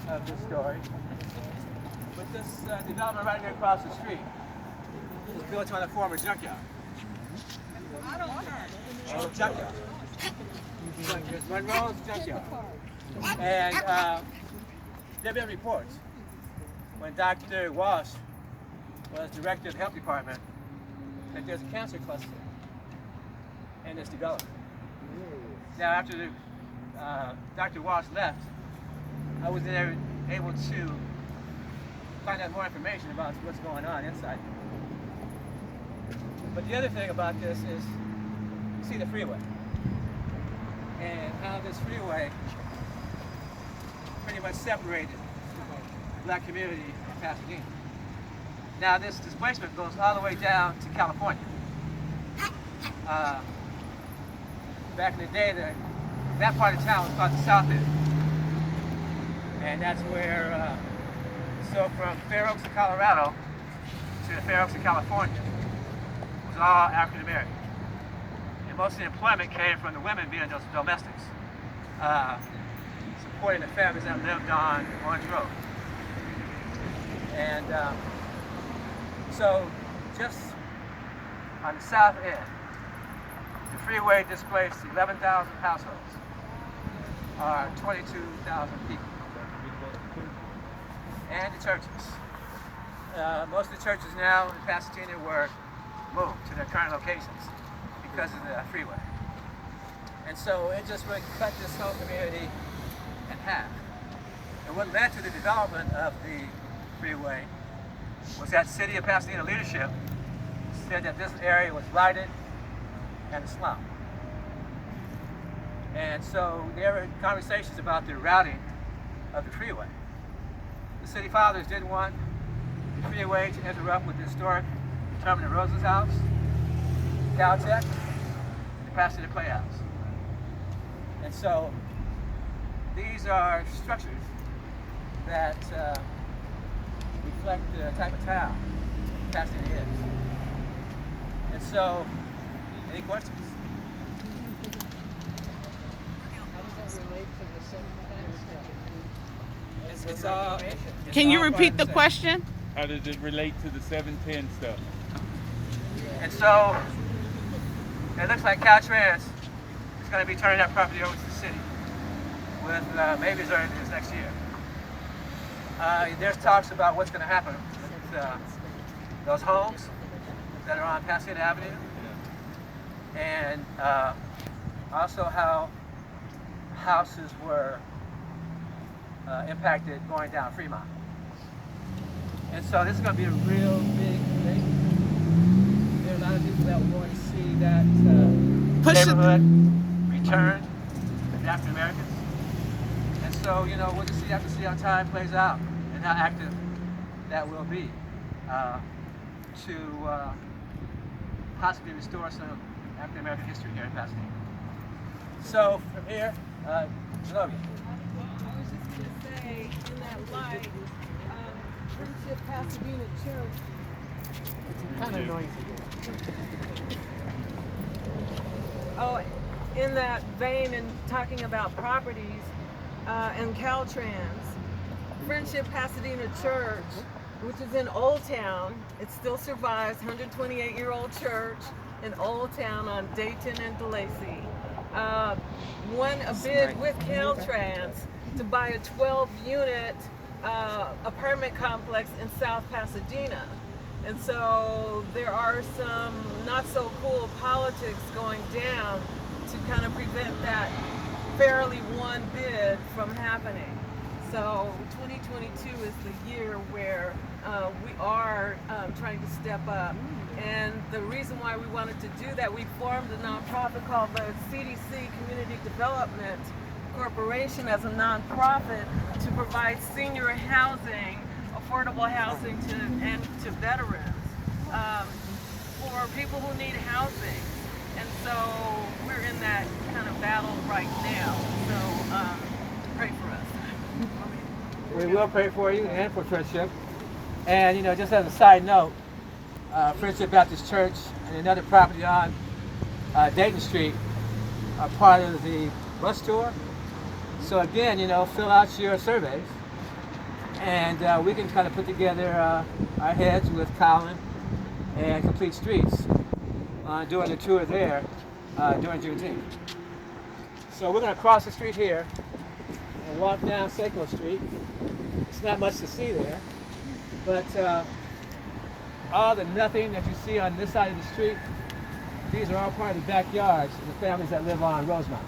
of this story. But this development right here across the street was built on a former junkyard. Junkyard. Monroe's junkyard. And there have been reports when Dr. Walsh was director of the health department that there's a cancer cluster in this development. Now, after Dr. Walsh left, I was able to find out more information about what's going on inside. But the other thing about this is, you see the freeway, and how this freeway pretty much separated the black community in Pasadena. Now, this displacement goes all the way down to California. Back in the day, that part of town was called the South End. And that's where, so from Fair Oaks in Colorado to the Fair Oaks in California was all African American. And most of the employment came from the women being those domestics, supporting the families that lived on Orange Road. And so just on the south end, the freeway displaced 11,000 households, or 22,000 people. And the churches. Most of the churches now in Pasadena were moved to their current locations because of the freeway. And so it just really cut this whole community in half. And what led to the development of the freeway was that city of Pasadena leadership said that this area was blighted and a slum. And so there were conversations about the routing of the freeway. The city fathers didn't want the freeway to interrupt with the historic Terminal Rose's house, Caltech, and the Pasadena Playhouse. And so these are structures that reflect the type of town Pasadena is. And so, any questions? It's all. Can you repeat the question? How does it relate to the 710 stuff? And so, it looks like Caltrans is going to be turning that property over to the city with maybe as early as next year. There's talks about what's going to happen with those homes that are on Pasadena Avenue, and also how houses were impacted going down Fremont. And so this is going to be a real big thing. There are a lot of people that want to see that neighborhood return to the African Americans. And so, you know, we'll just have to see how time plays out and how active that will be to possibly restore some African American history here in Pasadena. So from here, Zenobia. I was just going to say, in that light, Friendship Pasadena Church. It's kind of noisy. Oh, in that vein, and talking about properties and Caltrans, Friendship Pasadena Church, which is in Old Town, it still survives, 128-year-old church in Old Town on Dayton and DeLacy, won a bid with Caltrans to buy a 12-unit apartment complex in South Pasadena. And so there are some not so cool politics going down to kind of prevent that fairly won bid from happening. So 2022 is the year where we are trying to step up. And the reason why we wanted to do that, we formed a nonprofit called the CDC Community Development Corporation as a nonprofit to provide senior housing, affordable housing to veterans, for people who need housing. And so we're in that kind of battle right now. So pray for us. We will pray for you and for Friendship. And, you know, just as a side note, Friendship Baptist Church and another property on Dayton Street are part of the bus tour. So again, you know, fill out your surveys And we can kind of put together our heads with Colin and Complete Streets doing the tour there during Juneteenth. So we're going to cross the street here and walk down Seco Street. It's not much to see there, but all the nothing that you see on this side of the street, these are all part of the backyards of the families that live on Rosemont.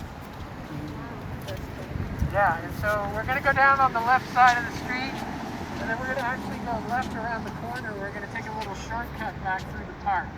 Yeah, and so we're going to go down on the left side of the street, and then we're going to actually go left around the corner. We're going to take a little shortcut back through the park.